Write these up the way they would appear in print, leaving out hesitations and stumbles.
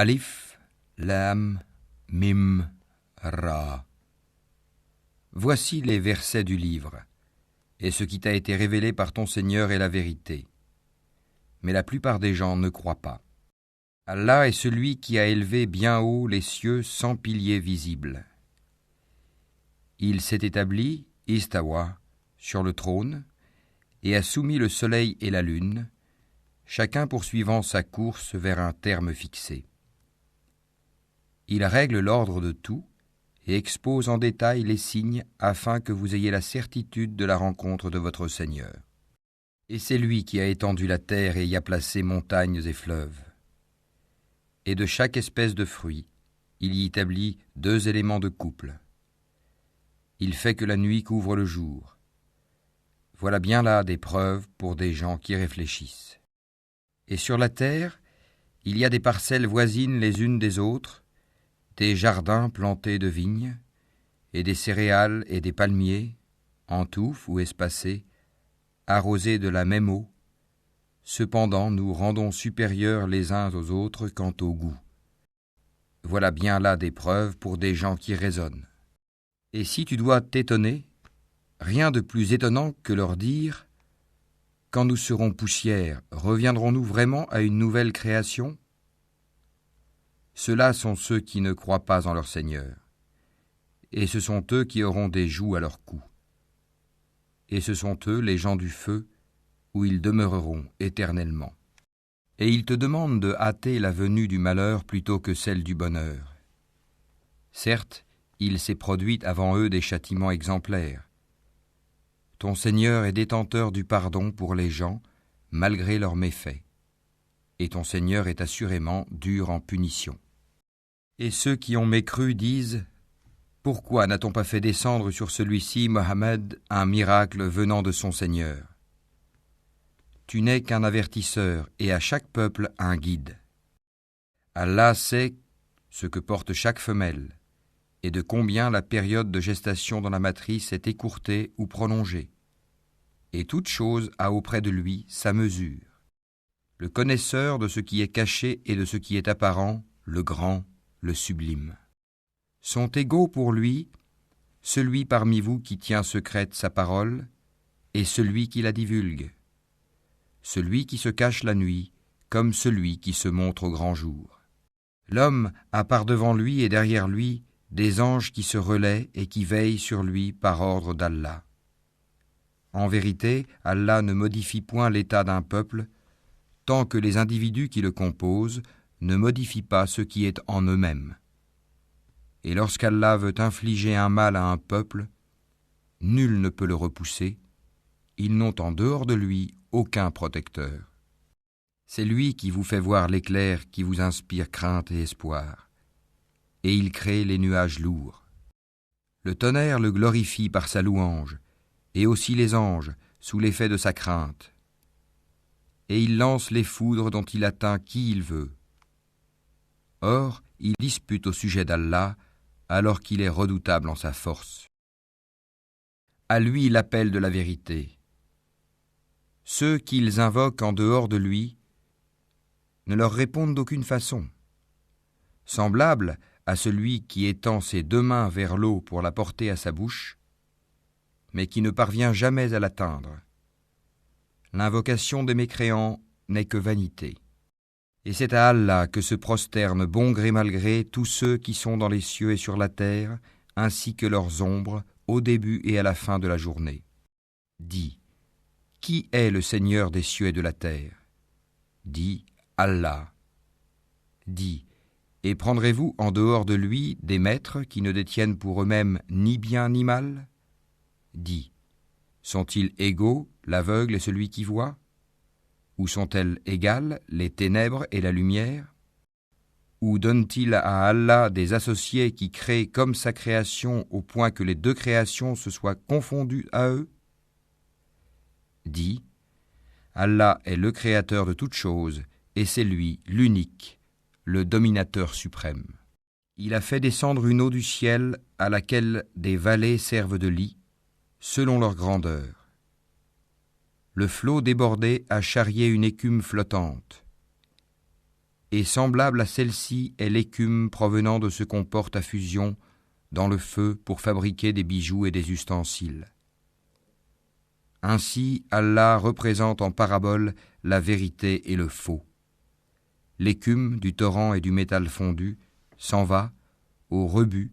Alif, Lam, Mim, Ra. Voici les versets du livre, et ce qui t'a été révélé par ton Seigneur est la vérité. Mais la plupart des gens ne croient pas. Allah est celui qui a élevé bien haut les cieux sans piliers visibles. Il s'est établi, istawa, sur le trône, et a soumis le soleil et la lune, chacun poursuivant sa course vers un terme fixé. Il règle l'ordre de tout et expose en détail les signes afin que vous ayez la certitude de la rencontre de votre Seigneur. Et c'est lui qui a étendu la terre et y a placé montagnes et fleuves. Et de chaque espèce de fruit, il y établit 2 éléments de couple. Il fait que la nuit couvre le jour. Voilà bien là des preuves pour des gens qui réfléchissent. Et sur la terre, il y a des parcelles voisines les unes des autres, des jardins plantés de vignes, et des céréales et des palmiers, en touffes ou espacés, arrosés de la même eau. Cependant, nous rendons supérieurs les uns aux autres quant au goût. Voilà bien là des preuves pour des gens qui raisonnent. Et si tu dois t'étonner, rien de plus étonnant que leur dire « Quand nous serons poussière, reviendrons-nous vraiment à une nouvelle création ?» Ceux-là sont ceux qui ne croient pas en leur Seigneur. Et ce sont eux qui auront des jougs à leur cou. Et ce sont eux les gens du feu, où ils demeureront éternellement. Et ils te demandent de hâter la venue du malheur plutôt que celle du bonheur. Certes, il s'est produit avant eux des châtiments exemplaires. Ton Seigneur est détenteur du pardon pour les gens, malgré leurs méfaits. Et ton Seigneur est assurément dur en punition. Et ceux qui ont mécru disent « Pourquoi n'a-t-on pas fait descendre sur celui-ci, Mohammed, un miracle venant de son Seigneur ? Tu n'es qu'un avertisseur et à chaque peuple un guide. Allah sait ce que porte chaque femelle et de combien la période de gestation dans la matrice est écourtée ou prolongée. Et toute chose a auprès de lui sa mesure. Le connaisseur de ce qui est caché et de ce qui est apparent, le grand, le sublime. Sont égaux pour lui celui parmi vous qui tient secrète sa parole et celui qui la divulgue, celui qui se cache la nuit comme celui qui se montre au grand jour. L'homme a par devant lui et derrière lui des anges qui se relaient et qui veillent sur lui par ordre d'Allah. En vérité, Allah ne modifie point l'état d'un peuple tant que les individus qui le composent ne modifient pas ce qui est en eux-mêmes. Et lorsqu'Allah veut infliger un mal à un peuple, nul ne peut le repousser, ils n'ont en dehors de lui aucun protecteur. C'est lui qui vous fait voir l'éclair qui vous inspire crainte et espoir, et il crée les nuages lourds. Le tonnerre le glorifie par sa louange, et aussi les anges sous l'effet de sa crainte. Et il lance les foudres dont il atteint qui il veut. Or, il dispute au sujet d'Allah, alors qu'il est redoutable en sa force. À lui l'appel de la vérité. Ceux qu'ils invoquent en dehors de lui ne leur répondent d'aucune façon. Semblable à celui qui étend ses 2 mains vers l'eau pour la porter à sa bouche, mais qui ne parvient jamais à l'atteindre. L'invocation des mécréants n'est que vanité. Et c'est à Allah que se prosternent bon gré mal gré tous ceux qui sont dans les cieux et sur la terre, ainsi que leurs ombres, au début et à la fin de la journée. Dis, qui est le Seigneur des cieux et de la terre ? Dis, Allah. Dis, et prendrez-vous en dehors de lui des maîtres qui ne détiennent pour eux-mêmes ni bien ni mal ? Dis, sont-ils égaux, l'aveugle et celui qui voit ? Ou sont-elles égales, les ténèbres et la lumière ? Ou donne-t-il à Allah des associés qui créent comme sa création au point que les 2 créations se soient confondues à eux ? Dis, Allah est le créateur de toutes choses, et c'est lui, l'unique, le dominateur suprême. Il a fait descendre une eau du ciel à laquelle des vallées servent de lit, selon leur grandeur. Le flot débordé a charrié une écume flottante. et semblable à celle-ci est l'écume provenant de ce qu'on porte à fusion dans le feu pour fabriquer des bijoux et des ustensiles. Ainsi, Allah représente en parabole la vérité et le faux. L'écume du torrent et du métal fondu s'en va au rebut,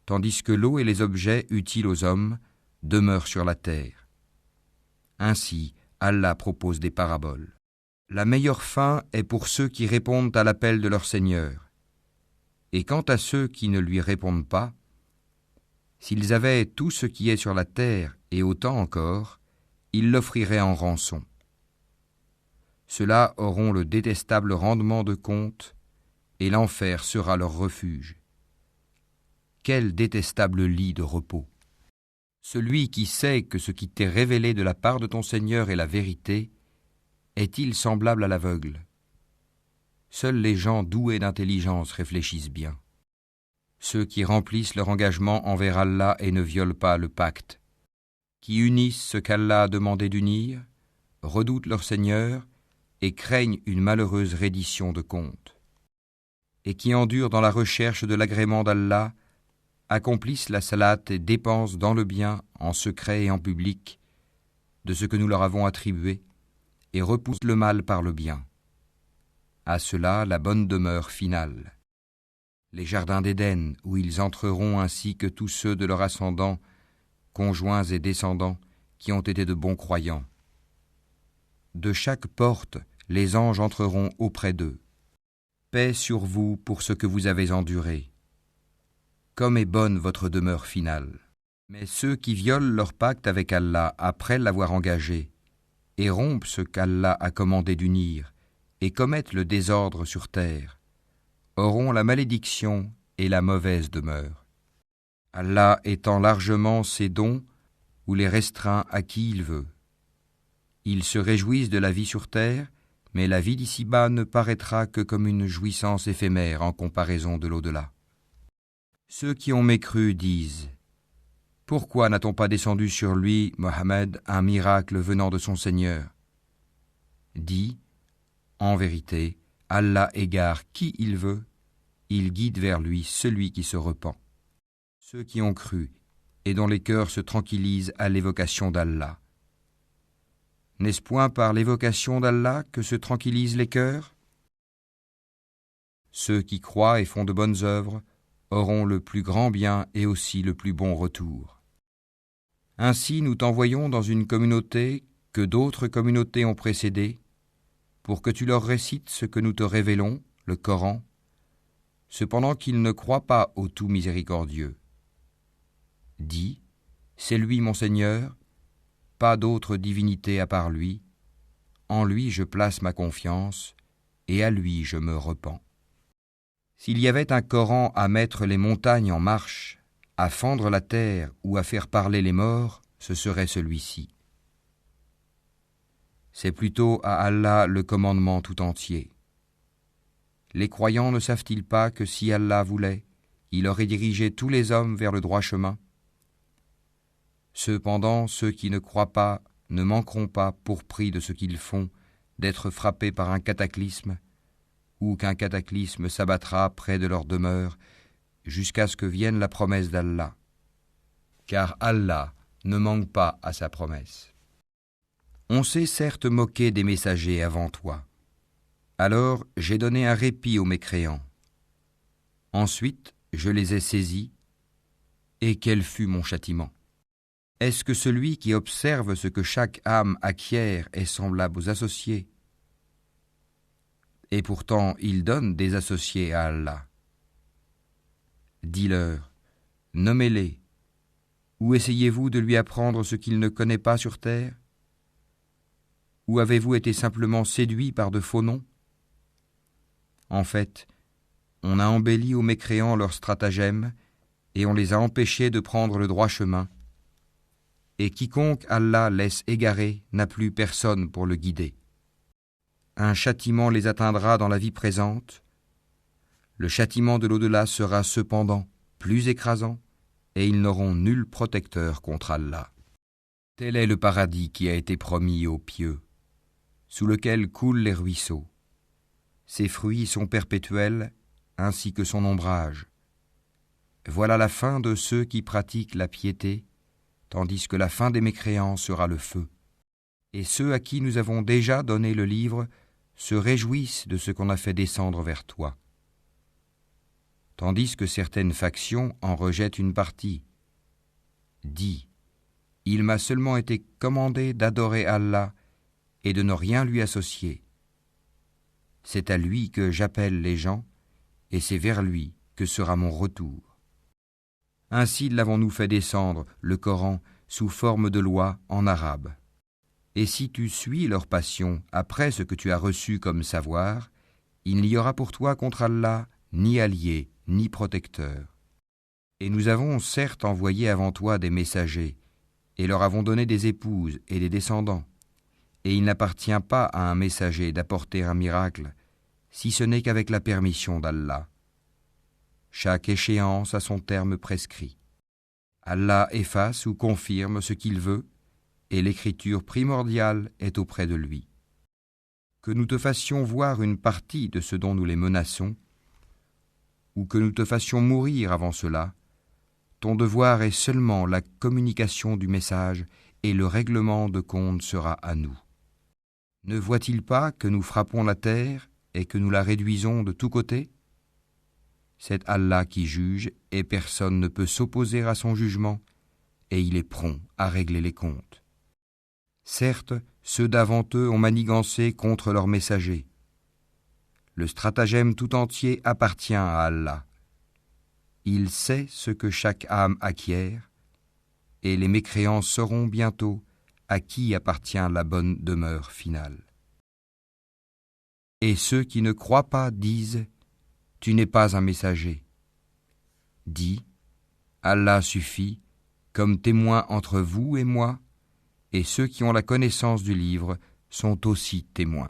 tandis que l'eau et les objets utiles aux hommes demeurent sur la terre. Ainsi, Allah propose des paraboles. La meilleure fin est pour ceux qui répondent à l'appel de leur Seigneur. Et quant à ceux qui ne lui répondent pas, s'ils avaient tout ce qui est sur la terre et autant encore, ils l'offriraient en rançon. Ceux-là auront le détestable rendement de compte, et l'enfer sera leur refuge. Quel détestable lit de repos! Celui qui sait que ce qui t'est révélé de la part de ton Seigneur est la vérité, est-il semblable à l'aveugle? Seuls les gens doués d'intelligence réfléchissent bien. Ceux qui remplissent leur engagement envers Allah et ne violent pas le pacte, qui unissent ce qu'Allah a demandé d'unir, redoutent leur Seigneur et craignent une malheureuse reddition de compte, et qui endurent dans la recherche de l'agrément d'Allah, accomplissent la salate et dépensent dans le bien, en secret et en public, de ce que nous leur avons attribué, et repoussent le mal par le bien. À cela la bonne demeure finale. Les jardins d'Éden, où ils entreront ainsi que tous ceux de leur ascendant, conjoints et descendants, qui ont été de bons croyants. De chaque porte, les anges entreront auprès d'eux. Paix sur vous pour ce que vous avez enduré. Comme est bonne votre demeure finale. Mais ceux qui violent leur pacte avec Allah après l'avoir engagé, et rompent ce qu'Allah a commandé d'unir, et commettent le désordre sur terre, auront la malédiction et la mauvaise demeure. Allah étend largement ses dons ou les restreint à qui il veut. Ils se réjouissent de la vie sur terre, mais la vie d'ici-bas ne paraîtra que comme une jouissance éphémère en comparaison de l'au-delà. Ceux qui ont mécru disent : pourquoi n'a-t-on pas descendu sur lui, Mohammed, un miracle venant de son Seigneur ? Dis : en vérité, Allah égare qui il veut, il guide vers lui celui qui se repent. Ceux qui ont cru et dont les cœurs se tranquillisent à l'évocation d'Allah. N'est-ce point par l'évocation d'Allah que se tranquillisent les cœurs ? Ceux qui croient et font de bonnes œuvres auront le plus grand bien et aussi le plus bon retour. Ainsi nous t'envoyons dans une communauté que d'autres communautés ont précédée, pour que tu leur récites ce que nous te révélons, le Coran, cependant qu'ils ne croient pas au tout miséricordieux. Dis : c'est lui mon Seigneur, pas d'autre divinité à part lui, en lui je place ma confiance, et à lui je me repens. S'il y avait un Coran à mettre les montagnes en marche, à fendre la terre ou à faire parler les morts, ce serait celui-ci. C'est plutôt à Allah le commandement tout entier. Les croyants ne savent-ils pas que si Allah voulait, il aurait dirigé tous les hommes vers le droit chemin ? Cependant, ceux qui ne croient pas ne manqueront pas, pour prix de ce qu'ils font, d'être frappés par un cataclysme, ou qu'un cataclysme s'abattra près de leur demeure, jusqu'à ce que vienne la promesse d'Allah. Car Allah ne manque pas à sa promesse. On s'est certes moqué des messagers avant toi. Alors j'ai donné un répit aux mécréants. Ensuite, je les ai saisis, et quel fut mon châtiment ? Est-ce que celui qui observe ce que chaque âme acquiert est semblable aux associés ? Et pourtant, il donne des associés à Allah. Dis-leur, nommez-les, ou essayez-vous de lui apprendre ce qu'il ne connaît pas sur terre ? Ou avez-vous été simplement séduits par de faux noms ? En fait, on a embelli aux mécréants leurs stratagèmes et on les a empêchés de prendre le droit chemin. Et quiconque Allah laisse égarer n'a plus personne pour le guider. Un châtiment les atteindra dans la vie présente. Le châtiment de l'au-delà sera cependant plus écrasant et ils n'auront nul protecteur contre Allah. Tel est le paradis qui a été promis aux pieux, sous lequel coulent les ruisseaux. Ses fruits sont perpétuels, ainsi que son ombrage. Voilà la fin de ceux qui pratiquent la piété, tandis que la fin des mécréants sera le feu. Et ceux à qui nous avons déjà donné le livre se réjouissent de ce qu'on a fait descendre vers toi. Tandis que certaines factions en rejettent une partie. Dis, il m'a seulement été commandé d'adorer Allah et de ne rien lui associer. C'est à lui que j'appelle les gens, et c'est vers lui que sera mon retour. Ainsi l'avons-nous fait descendre, le Coran, sous forme de loi en arabe. Et si tu suis leur passion après ce que tu as reçu comme savoir, il n'y aura pour toi contre Allah ni allié, ni protecteur. Et nous avons certes envoyé avant toi des messagers, et leur avons donné des épouses et des descendants. Et il n'appartient pas à un messager d'apporter un miracle, si ce n'est qu'avec la permission d'Allah. Chaque échéance a son terme prescrit. Allah efface ou confirme ce qu'il veut, et l'écriture primordiale est auprès de lui. Que nous te fassions voir une partie de ce dont nous les menaçons, ou que nous te fassions mourir avant cela, ton devoir est seulement la communication du message et le règlement de compte sera à nous. Ne voit-il pas que nous frappons la terre et que nous la réduisons de tous côtés ? C'est Allah qui juge et personne ne peut s'opposer à son jugement et il est prompt à régler les comptes. Certes, ceux d'avant eux ont manigancé contre leurs messagers. Le stratagème tout entier appartient à Allah. Il sait ce que chaque âme acquiert et les mécréants sauront bientôt à qui appartient la bonne demeure finale. Et ceux qui ne croient pas disent « Tu n'es pas un messager ». Dis « Allah suffit comme témoin entre vous et moi, et ceux qui ont la connaissance du livre sont aussi témoins.